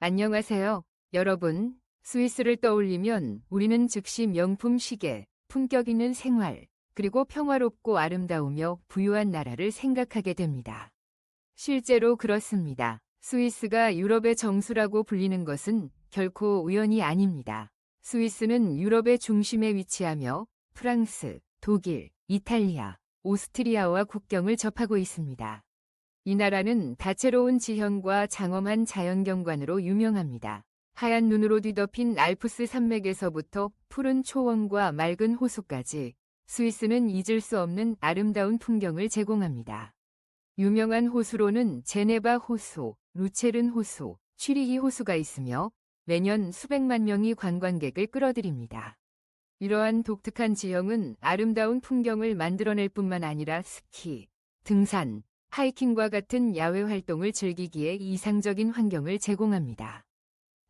안녕하세요, 여러분. 스위스를 떠올리면 우리는 즉시 명품 시계, 품격 있는 생활, 그리고 평화롭고 아름다우며 부유한 나라를 생각하게 됩니다. 실제로 그렇습니다. 스위스가 유럽의 정수라고 불리는 것은 결코 우연이 아닙니다. 스위스는 유럽의 중심에 위치하며 프랑스, 독일, 이탈리아, 오스트리아와 국경을 접하고 있습니다. 이 나라는 다채로운 지형과 장엄한 자연경관으로 유명합니다. 하얀 눈으로 뒤덮인 알프스 산맥에서부터 푸른 초원과 맑은 호수까지 스위스는 잊을 수 없는 아름다운 풍경을 제공합니다. 유명한 호수로는 제네바 호수, 루체른 호수, 취리히 호수가 있으며 매년 수백만 명이 관광객을 끌어들입니다. 이러한 독특한 지형은 아름다운 풍경을 만들어낼 뿐만 아니라 스키, 등산, 하이킹과 같은 야외 활동을 즐기기에 이상적인 환경을 제공합니다.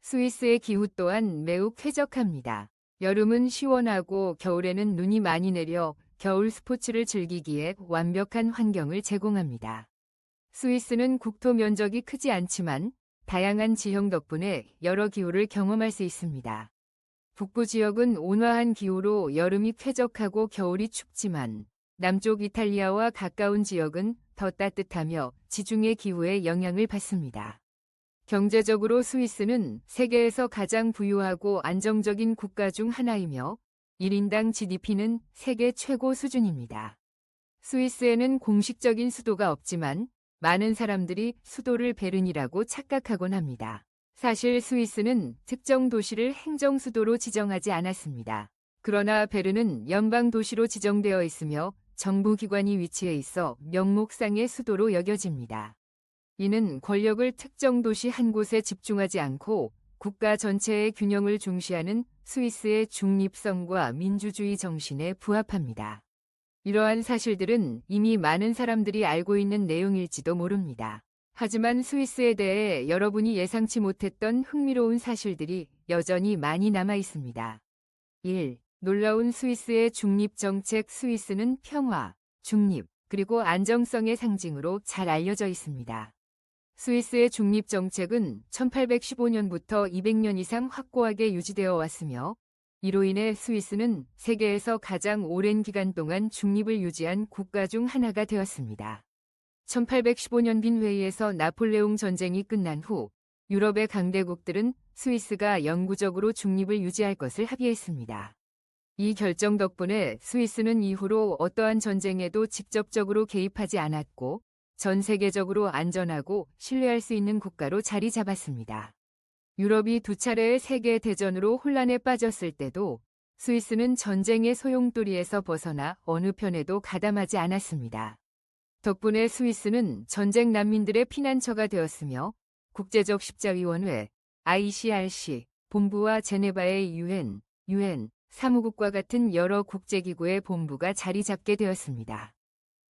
스위스의 기후 또한 매우 쾌적합니다. 여름은 시원하고 겨울에는 눈이 많이 내려 겨울 스포츠를 즐기기에 완벽한 환경을 제공합니다. 스위스는 국토 면적이 크지 않지만 다양한 지형 덕분에 여러 기후를 경험할 수 있습니다. 북부 지역은 온화한 기후로 여름이 쾌적하고 겨울이 춥지만 남쪽 이탈리아와 가까운 지역은 더 따뜻하며 지중해 기후에 영향을 받습니다. 경제적으로 스위스는 세계에서 가장 부유하고 안정적인 국가 중 하나이며 1인당 GDP는 세계 최고 수준입니다. 스위스에는 공식적인 수도가 없지만 많은 사람들이 수도를 베른이라고 착각하곤 합니다. 사실 스위스는 특정 도시를 행정수도로 지정하지 않았습니다. 그러나 베른은 연방도시로 지정되어 있으며 정부기관이 위치해 있어 명목상의 수도로 여겨집니다. 이는 권력을 특정 도시 한 곳에 집중하지 않고 국가 전체의 균형을 중시하는 스위스의 중립성과 민주주의 정신에 부합합니다. 이러한 사실들은 이미 많은 사람들이 알고 있는 내용일지도 모릅니다. 하지만 스위스에 대해 여러분이 예상치 못했던 흥미로운 사실들이 여전히 많이 남아 있습니다. 1. 놀라운 스위스의 중립정책. 스위스는 평화, 중립, 그리고 안정성의 상징으로 잘 알려져 있습니다. 스위스의 중립정책은 1815년부터 200년 이상 확고하게 유지되어 왔으며 이로 인해 스위스는 세계에서 가장 오랜 기간 동안 중립을 유지한 국가 중 하나가 되었습니다. 1815년 빈회의에서 나폴레옹 전쟁이 끝난 후 유럽의 강대국들은 스위스가 영구적으로 중립을 유지할 것을 합의했습니다. 이 결정 덕분에 스위스는 이후로 어떠한 전쟁에도 직접적으로 개입하지 않았고 전 세계적으로 안전하고 신뢰할 수 있는 국가로 자리 잡았습니다. 유럽이 두 차례의 세계대전으로 혼란에 빠졌을 때도 스위스는 전쟁의 소용돌이에서 벗어나 어느 편에도 가담하지 않았습니다. 덕분에 스위스는 전쟁 난민들의 피난처가 되었으며 국제적 십자위원회, ICRC, 본부와 제네바의 UN 사무국과 같은 여러 국제기구의 본부가 자리 잡게 되었습니다.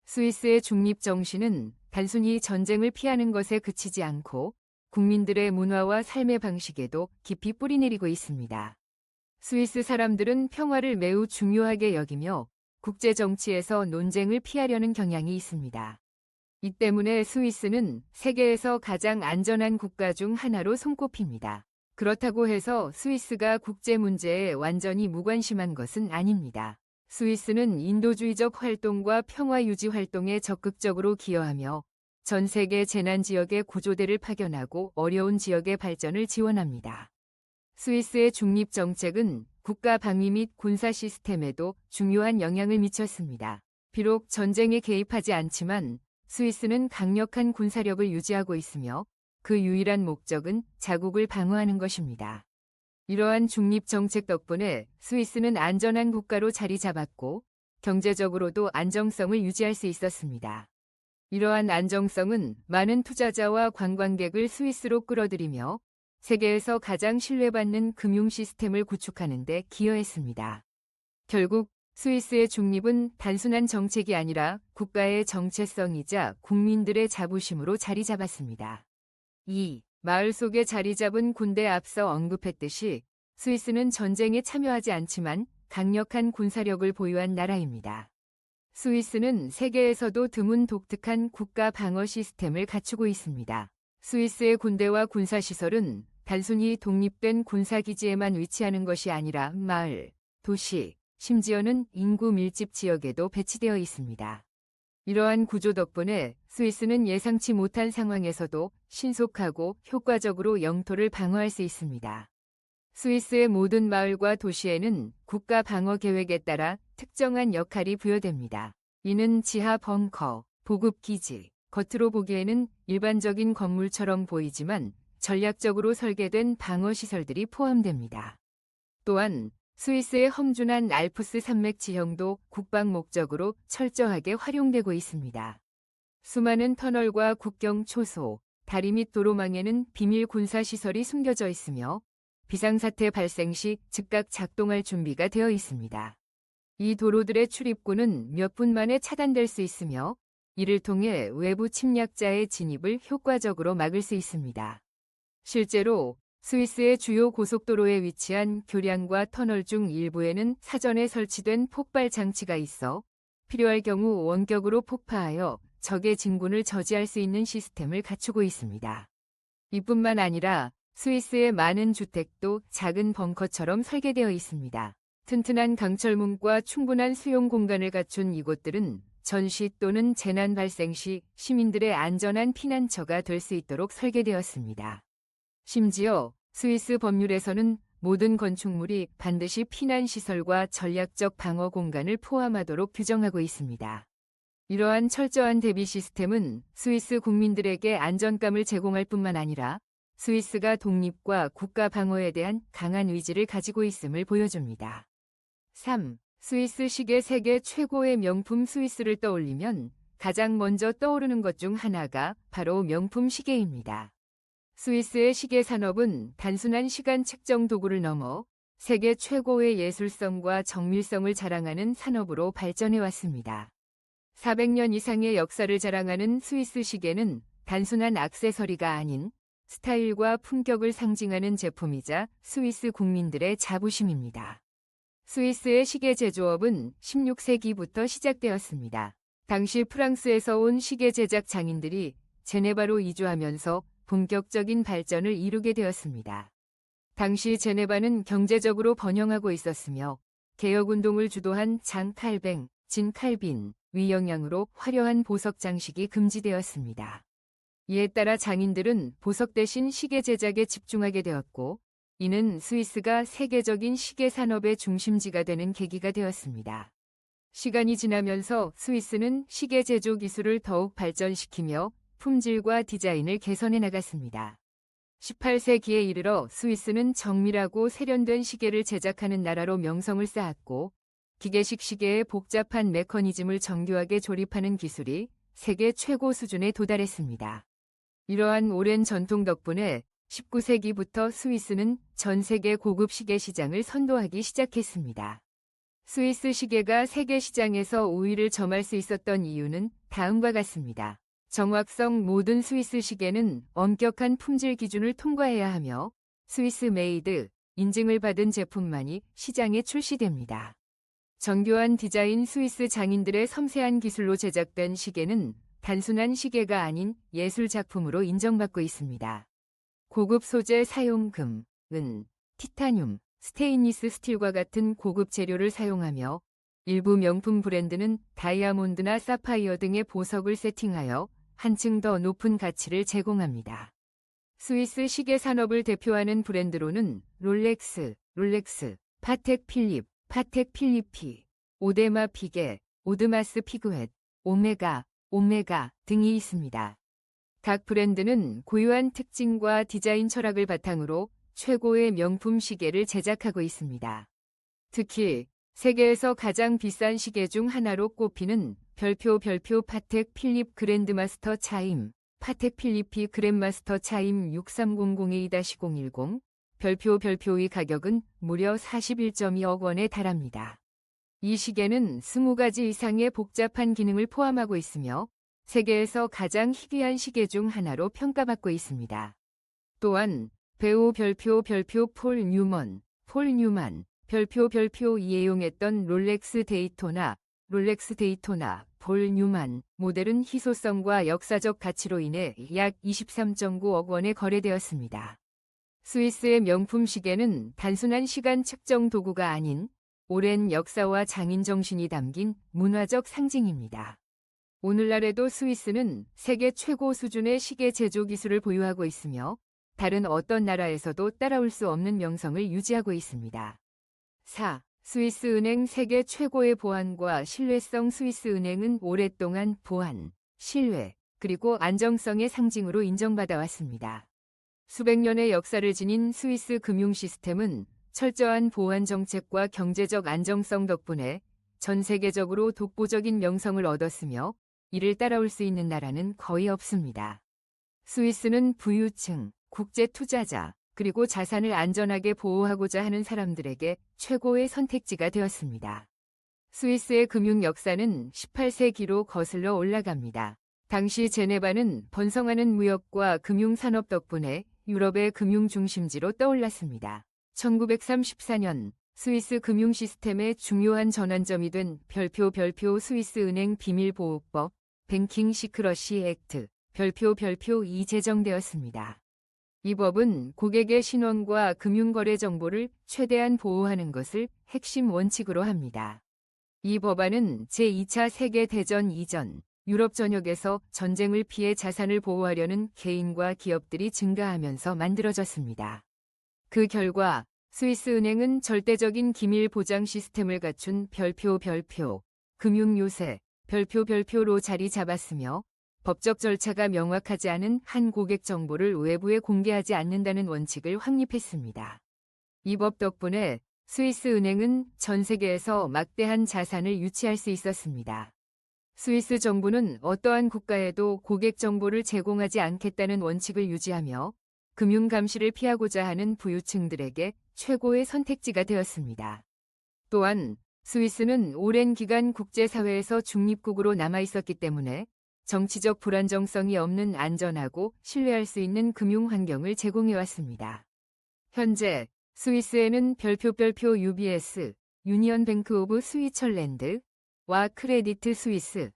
스위스의 중립 정신은 단순히 전쟁을 피하는 것에 그치지 않고 국민들의 문화와 삶의 방식에도 깊이 뿌리내리고 있습니다. 스위스 사람들은 평화를 매우 중요하게 여기며 국제 정치에서 논쟁을 피하려는 경향이 있습니다. 이 때문에 스위스는 세계에서 가장 안전한 국가 중 하나로 손꼽힙니다. 그렇다고 해서 스위스가 국제 문제에 완전히 무관심한 것은 아닙니다. 스위스는 인도주의적 활동과 평화 유지 활동에 적극적으로 기여하며 전 세계 재난 지역에 구조대를 파견하고 어려운 지역의 발전을 지원합니다. 스위스의 중립 정책은 국가 방위 및 군사 시스템에도 중요한 영향을 미쳤습니다. 비록 전쟁에 개입하지 않지만 스위스는 강력한 군사력을 유지하고 있으며 그 유일한 목적은 자국을 방어하는 것입니다. 이러한 중립 정책 덕분에 스위스는 안전한 국가로 자리 잡았고 경제적으로도 안정성을 유지할 수 있었습니다. 이러한 안정성은 많은 투자자와 관광객을 스위스로 끌어들이며 세계에서 가장 신뢰받는 금융 시스템을 구축하는 데 기여했습니다. 결국 스위스의 중립은 단순한 정책이 아니라 국가의 정체성이자 국민들의 자부심으로 자리 잡았습니다. 2. 마을 속에 자리 잡은 군대. 앞서 언급했듯이 스위스는 전쟁에 참여하지 않지만 강력한 군사력을 보유한 나라입니다. 스위스는 세계에서도 드문 독특한 국가 방어 시스템을 갖추고 있습니다. 스위스의 군대와 군사시설은 단순히 독립된 군사기지에만 위치하는 것이 아니라 마을, 도시, 심지어는 인구 밀집 지역에도 배치되어 있습니다. 이러한 구조 덕분에 스위스는 예상치 못한 상황에서도 신속하고 효과적으로 영토를 방어할 수 있습니다. 스위스의 모든 마을과 도시에는 국가 방어 계획에 따라 특정한 역할이 부여됩니다. 이는 지하 벙커, 보급기지, 겉으로 보기에는 일반적인 건물처럼 보이지만 전략적으로 설계된 방어시설들이 포함됩니다. 또한 스위스의 험준한 알프스 산맥 지형도 국방 목적으로 철저하게 활용되고 있습니다. 수많은 터널과 국경 초소, 다리 및 도로망에는 비밀 군사시설이 숨겨져 있으며 비상사태 발생 시 즉각 작동할 준비가 되어 있습니다. 이 도로들의 출입구는 몇 분 만에 차단될 수 있으며 이를 통해 외부 침략자의 진입을 효과적으로 막을 수 있습니다. 실제로 스위스의 주요 고속도로에 위치한 교량과 터널 중 일부에는 사전에 설치된 폭발 장치가 있어 필요할 경우 원격으로 폭파하여 적의 진군을 저지할 수 있는 시스템을 갖추고 있습니다. 이뿐만 아니라 스위스의 많은 주택도 작은 벙커처럼 설계되어 있습니다. 튼튼한 강철문과 충분한 수용 공간을 갖춘 이곳들은 전시 또는 재난 발생 시 시민들의 안전한 피난처가 될 수 있도록 설계되었습니다. 심지어 스위스 법률에서는 모든 건축물이 반드시 피난시설과 전략적 방어 공간을 포함하도록 규정하고 있습니다. 이러한 철저한 대비 시스템은 스위스 국민들에게 안전감을 제공할 뿐만 아니라 스위스가 독립과 국가 방어에 대한 강한 의지를 가지고 있음을 보여줍니다. 3. 스위스 시계 세계 최고의 명품 스위스를 떠올리면 가장 먼저 떠오르는 것 중 하나가 바로 명품 시계입니다. 스위스의 시계 산업은 단순한 시간 측정 도구를 넘어 세계 최고의 예술성과 정밀성을 자랑하는 산업으로 발전해 왔습니다. 400년 이상의 역사를 자랑하는 스위스 시계는 단순한 액세서리가 아닌 스타일과 품격을 상징하는 제품이자 스위스 국민들의 자부심입니다. 스위스의 시계 제조업은 16세기부터 시작되었습니다. 당시 프랑스에서 온 시계 제작 장인들이 제네바로 이주하면서 본격적인 발전을 이루게 되었습니다. 당시 제네바는 경제적으로 번영하고 있었으며 개혁운동을 주도한 장 칼뱅, 진 칼빈, 위 영향으로 화려한 보석 장식이 금지되었습니다. 이에 따라 장인들은 보석 대신 시계 제작에 집중하게 되었고 이는 스위스가 세계적인 시계 산업의 중심지가 되는 계기가 되었습니다. 시간이 지나면서 스위스는 시계 제조 기술을 더욱 발전시키며 품질과 디자인을 개선해 나갔습니다. 18세기에 이르러 스위스는 정밀하고 세련된 시계를 제작하는 나라로 명성을 쌓았고 기계식 시계의 복잡한 메커니즘을 정교하게 조립하는 기술이 세계 최고 수준에 도달했습니다. 이러한 오랜 전통 덕분에 19세기부터 스위스는 전 세계 고급 시계 시장을 선도하기 시작했습니다. 스위스 시계가 세계 시장에서 우위를 점할 수 있었던 이유는 다음과 같습니다. 정확성 모든 스위스 시계는 엄격한 품질 기준을 통과해야 하며 스위스 메이드 인증을 받은 제품만이 시장에 출시됩니다. 정교한 디자인 스위스 장인들의 섬세한 기술로 제작된 시계는 단순한 시계가 아닌 예술 작품으로 인정받고 있습니다. 고급 소재 사용 금, 은, 티타늄, 스테인리스 스틸과 같은 고급 재료를 사용하며 일부 명품 브랜드는 다이아몬드나 사파이어 등의 보석을 세팅하여 한층 더 높은 가치를 제공합니다. 스위스 시계 산업을 대표하는 브랜드로는 롤렉스, 파텍 필립, 파텍 필리피, 오데마 피게, 오드마스 피그웨트, 오메가 등이 있습니다. 각 브랜드는 고유한 특징과 디자인 철학을 바탕으로 최고의 명품 시계를 제작하고 있습니다. 특히 세계에서 가장 비싼 시계 중 하나로 꼽히는 별표 파텍 필립 그랜드마스터 차임, 파텍 필리피 그랜마스터 차임 6300A-010, 별표의 가격은 무려 41.2억 원에 달합니다. 이 시계는 20가지 이상의 복잡한 기능을 포함하고 있으며 세계에서 가장 희귀한 시계 중 하나로 평가받고 있습니다. 또한 배우 별표 폴 뉴만, 별표 이애용했던 롤렉스 데이토나, 폴 뉴만 모델은 희소성과 역사적 가치로 인해 약 23.9억 원에 거래되었습니다. 스위스의 명품 시계는 단순한 시간 측정 도구가 아닌 오랜 역사와 장인 정신이 담긴 문화적 상징입니다. 오늘날에도 스위스는 세계 최고 수준의 시계 제조 기술을 보유하고 있으며 다른 어떤 나라에서도 따라올 수 없는 명성을 유지하고 있습니다. 4. 스위스은행 세계 최고의 보안과 신뢰성. 스위스은행은 오랫동안 보안, 신뢰, 그리고 안정성의 상징으로 인정받아 왔습니다. 수백 년의 역사를 지닌 스위스 금융 시스템은 철저한 보안 정책과 경제적 안정성 덕분에 전 세계적으로 독보적인 명성을 얻었으며 이를 따라올 수 있는 나라는 거의 없습니다. 스위스는 부유층, 국제 투자자, 그리고 자산을 안전하게 보호하고자 하는 사람들에게 최고의 선택지가 되었습니다. 스위스의 금융 역사는 18세기로 거슬러 올라갑니다. 당시 제네바는 번성하는 무역과 금융 산업 덕분에 유럽의 금융 중심지로 떠올랐습니다. 1934년 스위스 금융 시스템의 중요한 전환점이 된 별표 스위스은행 비밀보호법 뱅킹 시크러시 액트 별표 2 제정되었습니다. 이 법은 고객의 신원과 금융거래 정보를 최대한 보호하는 것을 핵심 원칙으로 합니다. 이 법안은 제2차 세계대전 이전 유럽 전역에서 전쟁을 피해 자산을 보호하려는 개인과 기업들이 증가하면서 만들어졌습니다. 그 결과 스위스은행은 절대적인 기밀 보장 시스템을 갖춘 별표 금융요새 별표로 자리 잡았으며 법적 절차가 명확하지 않은 한 고객 정보를 외부에 공개하지 않는다는 원칙을 확립했습니다. 이 법 덕분에 스위스 은행은 전 세계에서 막대한 자산을 유치할 수 있었습니다. 스위스 정부는 어떠한 국가에도 고객 정보를 제공하지 않겠다는 원칙을 유지하며 금융 감시를 피하고자 하는 부유층들에게 최고의 선택지가 되었습니다. 또한 스위스는 오랜 기간 국제사회에서 중립국으로 남아 있었기 때문에 정치적 불안정성이 없는 안전하고 신뢰할 수 있는 금융 환경을 제공해왔습니다. 현재 스위스에는 별표 UBS, 유니언 뱅크 오브 스위처랜드, 와 크레디트 스위스,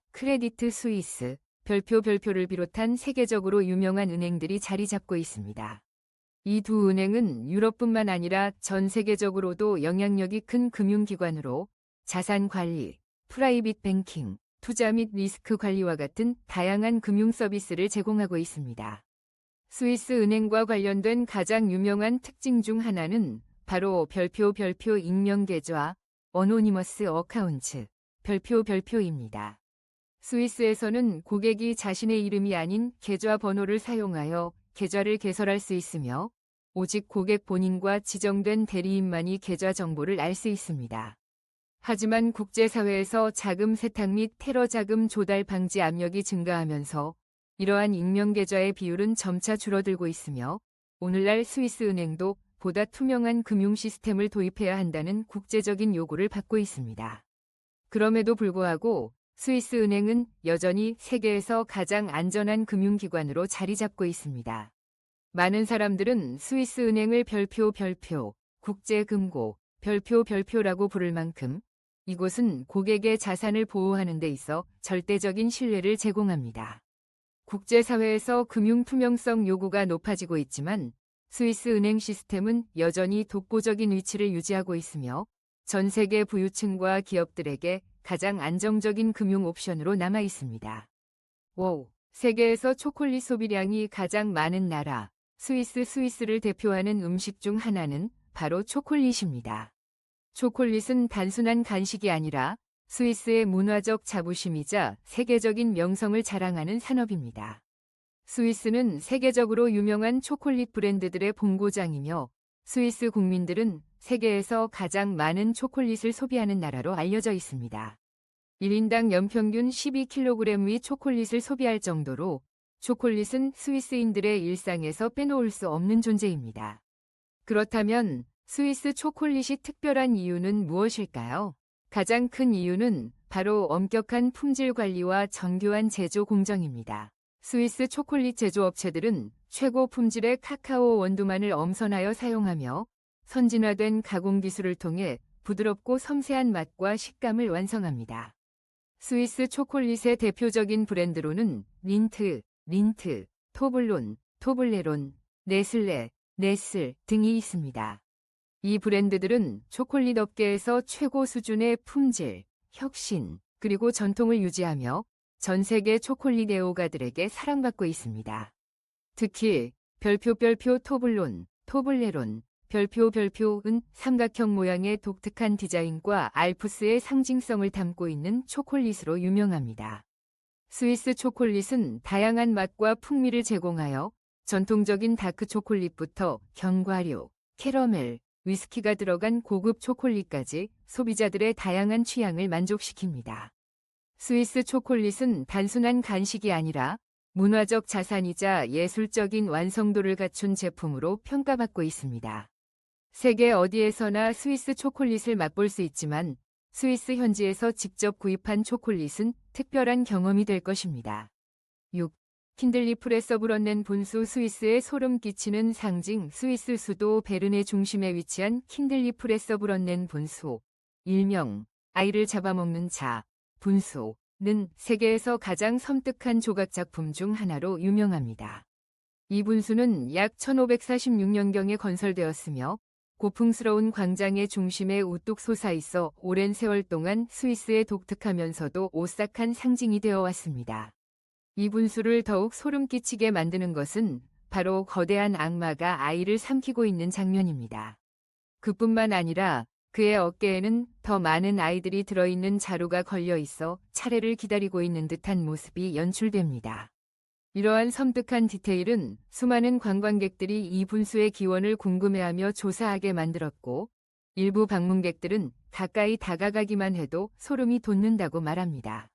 별표를 비롯한 세계적으로 유명한 은행들이 자리 잡고 있습니다. 이 두 은행은 유럽뿐만 아니라 전 세계적으로도 영향력이 큰 금융기관으로 자산 관리, 프라이빗 뱅킹, 투자 및 리스크 관리와 같은 다양한 금융 서비스를 제공하고 있습니다. 스위스 은행과 관련된 가장 유명한 특징 중 하나는 바로 별표 익명 계좌, 어노니머스 어카운트, 별표입니다. 스위스에서는 고객이 자신의 이름이 아닌 계좌 번호를 사용하여 계좌를 개설할 수 있으며 오직 고객 본인과 지정된 대리인만이 계좌 정보를 알 수 있습니다. 하지만 국제사회에서 자금 세탁 및 테러 자금 조달 방지 압력이 증가하면서 이러한 익명 계좌의 비율은 점차 줄어들고 있으며 오늘날 스위스 은행도 보다 투명한 금융 시스템을 도입해야 한다는 국제적인 요구를 받고 있습니다. 그럼에도 불구하고 스위스 은행은 여전히 세계에서 가장 안전한 금융기관으로 자리 잡고 있습니다. 많은 사람들은 스위스 은행을 별표, 국제금고, 별표라고 부를 만큼 이곳은 고객의 자산을 보호하는 데 있어 절대적인 신뢰를 제공합니다. 국제사회에서 금융 투명성 요구가 높아지고 있지만 스위스 은행 시스템은 여전히 독보적인 위치를 유지하고 있으며 전 세계 부유층과 기업들에게 가장 안정적인 금융 옵션으로 남아 있습니다. 세계에서 초콜릿 소비량이 가장 많은 나라, 스위스를 대표하는 음식 중 하나는 바로 초콜릿입니다. 초콜릿은 단순한 간식이 아니라 스위스의 문화적 자부심이자 세계적인 명성을 자랑하는 산업입니다. 스위스는 세계적으로 유명한 초콜릿 브랜드들의 본고장이며 스위스 국민들은 세계에서 가장 많은 초콜릿을 소비하는 나라로 알려져 있습니다. 1인당 연평균 12kg의 초콜릿을 소비할 정도로 초콜릿은 스위스인들의 일상에서 빼놓을 수 없는 존재입니다. 그렇다면 스위스 초콜릿이 특별한 이유는 무엇일까요? 가장 큰 이유는 바로 엄격한 품질 관리와 정교한 제조 공정입니다. 스위스 초콜릿 제조업체들은 최고 품질의 카카오 원두만을 엄선하여 사용하며 선진화된 가공 기술을 통해 부드럽고 섬세한 맛과 식감을 완성합니다. 스위스 초콜릿의 대표적인 브랜드로는 린트, 토블론, 토블레론, 네슬레, 네슬 등이 있습니다. 이 브랜드들은 초콜릿 업계에서 최고 수준의 품질, 혁신, 그리고 전통을 유지하며 전 세계 초콜릿 애호가들에게 사랑받고 있습니다. 특히 별표 토블론, 토블레론, 별표은 삼각형 모양의 독특한 디자인과 알프스의 상징성을 담고 있는 초콜릿으로 유명합니다. 스위스 초콜릿은 다양한 맛과 풍미를 제공하여 전통적인 다크 초콜릿부터 견과류, 캐러멜, 위스키가 들어간 고급 초콜릿까지 소비자들의 다양한 취향을 만족시킵니다. 스위스 초콜릿은 단순한 간식이 아니라 문화적 자산이자 예술적인 완성도를 갖춘 제품으로 평가받고 있습니다. 세계 어디에서나 스위스 초콜릿을 맛볼 수 있지만 스위스 현지에서 직접 구입한 초콜릿은 특별한 경험이 될 것입니다. 6. 킨들리 프레서 브런넨 분수 스위스의 소름 끼치는 상징 스위스 수도 베른의 중심에 위치한 킨들리 프레서 브런넨 분수, 일명 아이를 잡아먹는 자, 분수는 세계에서 가장 섬뜩한 조각 작품 중 하나로 유명합니다. 이 분수는 약 1546년경에 건설되었으며 고풍스러운 광장의 중심에 우뚝 솟아있어 오랜 세월 동안 스위스의 독특하면서도 오싹한 상징이 되어 왔습니다. 이 분수를 더욱 소름 끼치게 만드는 것은 바로 거대한 악마가 아이를 삼키고 있는 장면입니다. 그뿐만 아니라 그의 어깨에는 더 많은 아이들이 들어있는 자루가 걸려 있어 차례를 기다리고 있는 듯한 모습이 연출됩니다. 이러한 섬뜩한 디테일은 수많은 관광객들이 이 분수의 기원을 궁금해하며 조사하게 만들었고, 일부 방문객들은 가까이 다가가기만 해도 소름이 돋는다고 말합니다.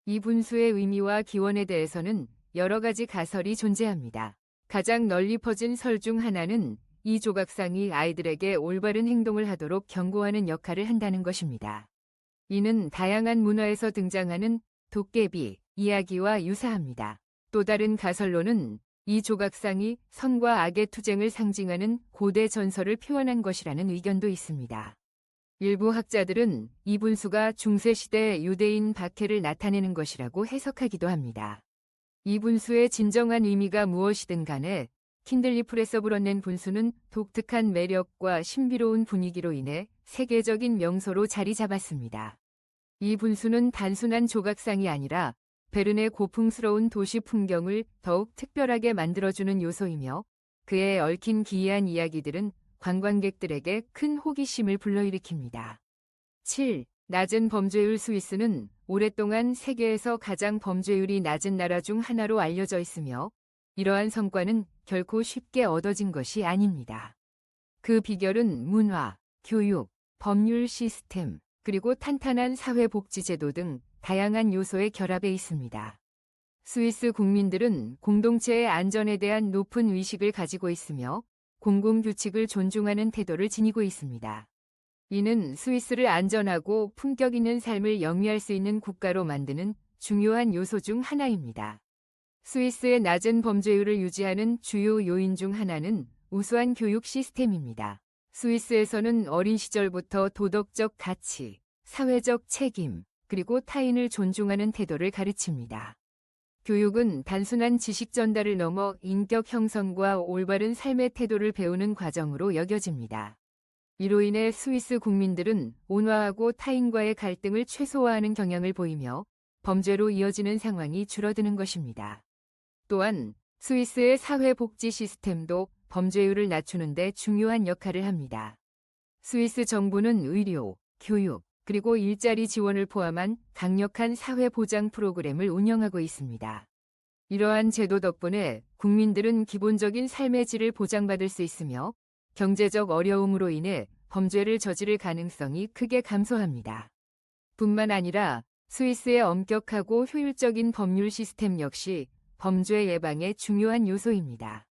이 분수의 의미와 기원에 대해서는 여러 가지 가설이 존재합니다. 가장 널리 퍼진 설 중 하나는 이 조각상이 아이들에게 올바른 행동을 하도록 경고하는 역할을 한다는 것입니다. 이는 다양한 문화에서 등장하는 도깨비 이야기와 유사합니다. 또 다른 가설로는 이 조각상이 선과 악의 투쟁을 상징하는 고대 전설을 표현한 것이라는 의견도 있습니다. 일부 학자들은 이 분수가 중세시대 유대인 박해를 나타내는 것이라고 해석하기도 합니다. 이 분수의 진정한 의미가 무엇이든 간에 킨들리 프레서 브런넨 분수는 독특한 매력과 신비로운 분위기로 인해 세계적인 명소로 자리 잡았습니다. 이 분수는 단순한 조각상이 아니라 베른의 고풍스러운 도시 풍경을 더욱 특별하게 만들어주는 요소이며 그에 얽힌 기이한 이야기들은 관광객들에게 큰 호기심을 불러일으킵니다. 7. 낮은 범죄율 스위스는 오랫동안 세계에서 가장 범죄율이 낮은 나라 중 하나로 알려져 있으며 이러한 성과는 결코 쉽게 얻어진 것이 아닙니다. 그 비결은 문화, 교육, 법률 시스템, 그리고 탄탄한 사회복지제도 등 다양한 요소의 결합에 있습니다. 스위스 국민들은 공동체의 안전에 대한 높은 의식을 가지고 있으며 공공규칙을 존중하는 태도를 지니고 있습니다. 이는 스위스를 안전하고 품격 있는 삶을 영위할 수 있는 국가로 만드는 중요한 요소 중 하나입니다. 스위스의 낮은 범죄율을 유지하는 주요 요인 중 하나는 우수한 교육 시스템입니다. 스위스에서는 어린 시절부터 도덕적 가치, 사회적 책임, 그리고 타인을 존중하는 태도를 가르칩니다. 교육은 단순한 지식 전달을 넘어 인격 형성과 올바른 삶의 태도를 배우는 과정으로 여겨집니다. 이로 인해 스위스 국민들은 온화하고 타인과의 갈등을 최소화하는 경향을 보이며 범죄로 이어지는 상황이 줄어드는 것입니다. 또한 스위스의 사회복지 시스템도 범죄율을 낮추는 데 중요한 역할을 합니다. 스위스 정부는 의료, 교육, 그리고 일자리 지원을 포함한 강력한 사회보장 프로그램을 운영하고 있습니다. 이러한 제도 덕분에 국민들은 기본적인 삶의 질을 보장받을 수 있으며 경제적 어려움으로 인해 범죄를 저지를 가능성이 크게 감소합니다. 뿐만 아니라 스위스의 엄격하고 효율적인 법률 시스템 역시 범죄 예방의 중요한 요소입니다.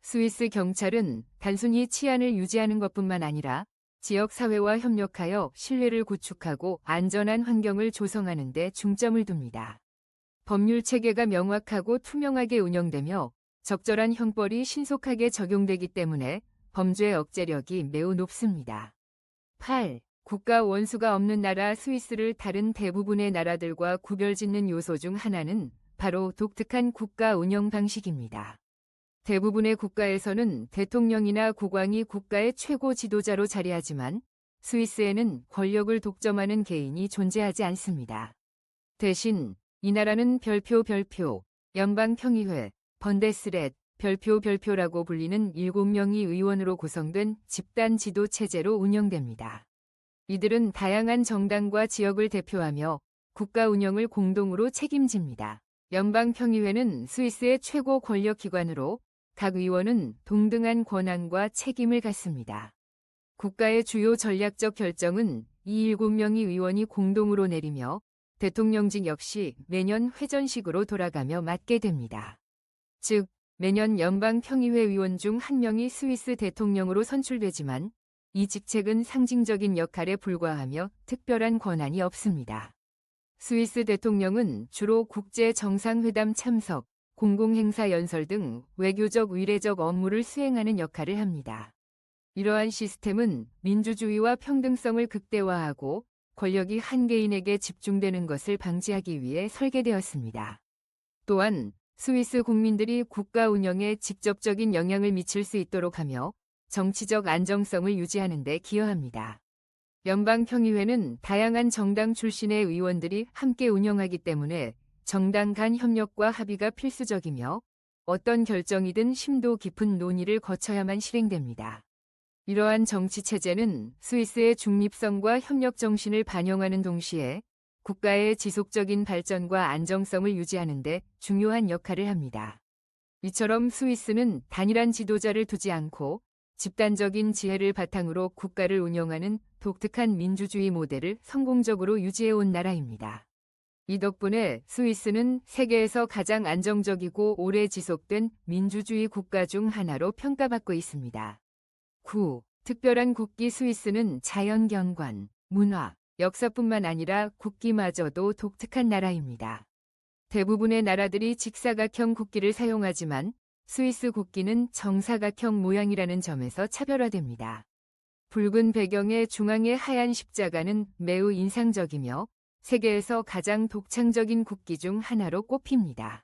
스위스 경찰은 단순히 치안을 유지하는 것뿐만 아니라 지역 사회와 협력하여 신뢰를 구축하고 안전한 환경을 조성하는 데 중점을 둡니다. 법률 체계가 명확하고 투명하게 운영되며 적절한 형벌이 신속하게 적용되기 때문에 범죄 억제력이 매우 높습니다. 8. 국가 원수가 없는 나라 스위스를 다른 대부분의 나라들과 구별짓는 요소 중 하나는 바로 독특한 국가 운영 방식입니다. 대부분의 국가에서는 대통령이나 국왕이 국가의 최고 지도자로 자리하지만 스위스에는 권력을 독점하는 개인이 존재하지 않습니다. 대신 이 나라는 별표, 연방평의회, 번데스렛, 별표라고 불리는 7명의 의원으로 구성된 집단 지도 체제로 운영됩니다. 이들은 다양한 정당과 지역을 대표하며 국가 운영을 공동으로 책임집니다. 연방평의회는 스위스의 최고 권력기관으로 각 의원은 동등한 권한과 책임을 갖습니다. 국가의 주요 전략적 결정은 이 7명의 의원이 공동으로 내리며 대통령직 역시 매년 회전식으로 돌아가며 맡게 됩니다. 즉, 매년 연방평의회 의원 중 한 명이 스위스 대통령으로 선출되지만 이 직책은 상징적인 역할에 불과하며 특별한 권한이 없습니다. 스위스 대통령은 주로 국제 정상회담 참석, 공공행사 연설 등 외교적 의례적 업무를 수행하는 역할을 합니다. 이러한 시스템은 민주주의와 평등성을 극대화하고 권력이 한 개인에게 집중되는 것을 방지하기 위해 설계되었습니다. 또한 스위스 국민들이 국가 운영에 직접적인 영향을 미칠 수 있도록 하며 정치적 안정성을 유지하는 데 기여합니다. 연방평의회는 다양한 정당 출신의 의원들이 함께 운영하기 때문에 정당 간 협력과 합의가 필수적이며 어떤 결정이든 심도 깊은 논의를 거쳐야만 실행됩니다. 이러한 정치체제는 스위스의 중립성과 협력 정신을 반영하는 동시에 국가의 지속적인 발전과 안정성을 유지하는 데 중요한 역할을 합니다. 이처럼 스위스는 단일한 지도자를 두지 않고 집단적인 지혜를 바탕으로 국가를 운영하는 독특한 민주주의 모델을 성공적으로 유지해온 나라입니다. 이 덕분에 스위스는 세계에서 가장 안정적이고 오래 지속된 민주주의 국가 중 하나로 평가받고 있습니다. 9. 특별한 국기. 스위스는 자연 경관, 문화, 역사뿐만 아니라 국기마저도 독특한 나라입니다. 대부분의 나라들이 직사각형 국기를 사용하지만 스위스 국기는 정사각형 모양이라는 점에서 차별화됩니다. 붉은 배경의 중앙의 하얀 십자가는 매우 인상적이며 세계에서 가장 독창적인 국기 중 하나로 꼽힙니다.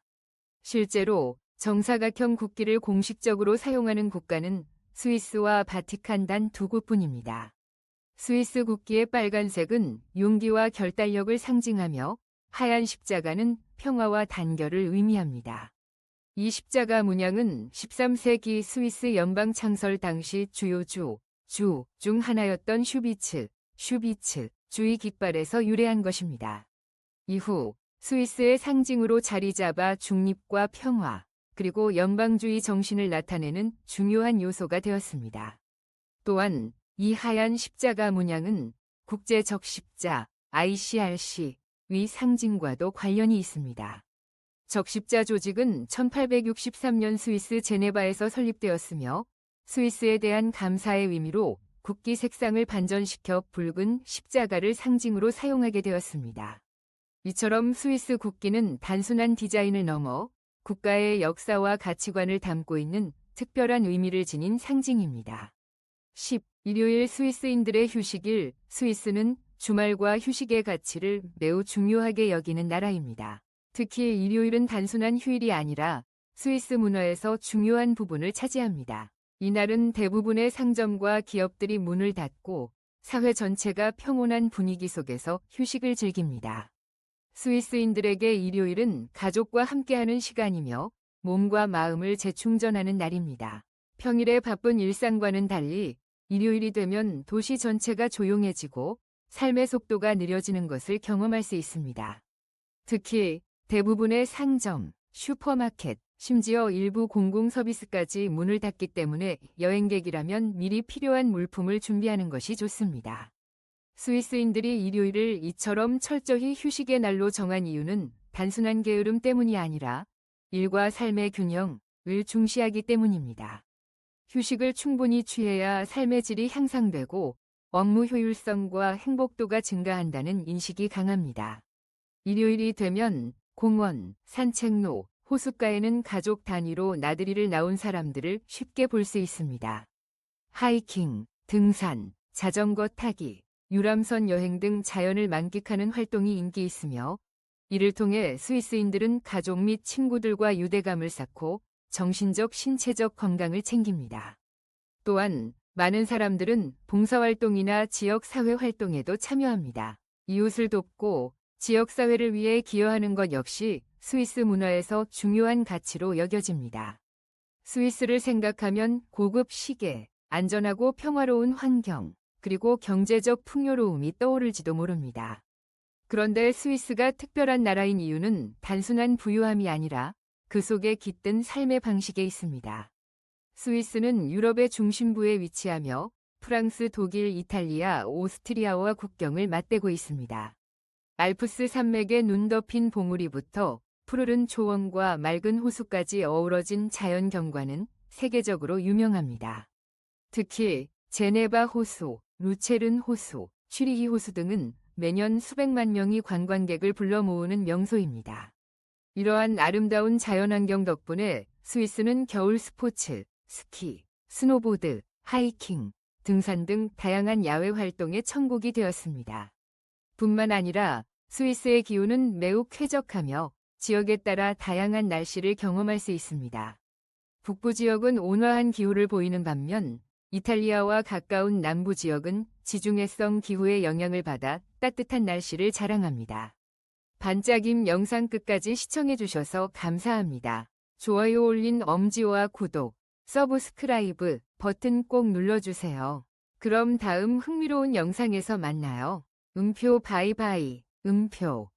실제로 정사각형 국기를 공식적으로 사용하는 국가는 스위스와 바티칸 단 2곳뿐입니다. 스위스 국기의 빨간색은 용기와 결단력을 상징하며 하얀 십자가는 평화와 단결을 의미합니다. 이 십자가 문양은 13세기 스위스 연방 창설 당시 주요 주 중 하나였던 슈비츠 주의 깃발에서 유래한 것입니다. 이후 스위스의 상징으로 자리 잡아 중립과 평화, 그리고 연방주의 정신을 나타내는 중요한 요소가 되었습니다. 또한 이 하얀 십자가 문양은 국제적십자 ICRC 위 상징과도 관련이 있습니다. 적십자 조직은 1863년 스위스 제네바에서 설립되었으며 스위스에 대한 감사의 의미로 국기 색상을 반전시켜 붉은 십자가를 상징으로 사용하게 되었습니다. 이처럼 스위스 국기는 단순한 디자인을 넘어 국가의 역사와 가치관을 담고 있는 특별한 의미를 지닌 상징입니다. 10. 일요일 스위스인들의 휴식일. 스위스는 주말과 휴식의 가치를 매우 중요하게 여기는 나라입니다. 특히 일요일은 단순한 휴일이 아니라 스위스 문화에서 중요한 부분을 차지합니다. 이날은 대부분의 상점과 기업들이 문을 닫고 사회 전체가 평온한 분위기 속에서 휴식을 즐깁니다. 스위스인들에게 일요일은 가족과 함께하는 시간이며 몸과 마음을 재충전하는 날입니다. 평일의 바쁜 일상과는 달리 일요일이 되면 도시 전체가 조용해지고 삶의 속도가 느려지는 것을 경험할 수 있습니다. 특히 대부분의 상점, 슈퍼마켓, 심지어 일부 공공서비스까지 문을 닫기 때문에 여행객이라면 미리 필요한 물품을 준비하는 것이 좋습니다. 스위스인들이 일요일을 이처럼 철저히 휴식의 날로 정한 이유는 단순한 게으름 때문이 아니라 일과 삶의 균형을 중시하기 때문입니다. 휴식을 충분히 취해야 삶의 질이 향상되고 업무 효율성과 행복도가 증가한다는 인식이 강합니다. 일요일이 되면 공원, 산책로, 호숫가에는 가족 단위로 나들이를 나온 사람들을 쉽게 볼 수 있습니다. 하이킹, 등산, 자전거 타기, 유람선 여행 등 자연을 만끽하는 활동이 인기 있으며 이를 통해 스위스인들은 가족 및 친구들과 유대감을 쌓고 정신적, 신체적 건강을 챙깁니다. 또한 많은 사람들은 봉사활동이나 지역사회 활동에도 참여합니다. 이웃을 돕고 지역사회를 위해 기여하는 것 역시 스위스 문화에서 중요한 가치로 여겨집니다. 스위스를 생각하면 고급 시계, 안전하고 평화로운 환경, 그리고 경제적 풍요로움이 떠오를지도 모릅니다. 그런데 스위스가 특별한 나라인 이유는 단순한 부유함이 아니라 그 속에 깃든 삶의 방식에 있습니다. 스위스는 유럽의 중심부에 위치하며 프랑스, 독일, 이탈리아, 오스트리아와 국경을 맞대고 있습니다. 알프스 산맥에 눈 덮인 봉우리부터 푸르른 초원과 맑은 호수까지 어우러진 자연 경관은 세계적으로 유명합니다. 특히 제네바 호수, 루체른 호수, 취리히 호수 등은 매년 수백만 명이 관광객을 불러 모으는 명소입니다. 이러한 아름다운 자연환경 덕분에 스위스는 겨울 스포츠, 스키, 스노보드, 하이킹, 등산 등 다양한 야외 활동의 천국이 되었습니다. 뿐만 아니라 스위스의 기후는 매우 쾌적하며 지역에 따라 다양한 날씨를 경험할 수 있습니다. 북부 지역은 온화한 기후를 보이는 반면 이탈리아와 가까운 남부 지역은 지중해성 기후의 영향을 받아 따뜻한 날씨를 자랑합니다. 반짝임 영상 끝까지 시청해주셔서 감사합니다. 좋아요 올린 엄지와 구독, 서브스크라이브 버튼 꼭 눌러주세요. 그럼 다음 흥미로운 영상에서 만나요. 음표 바이바이, 음표.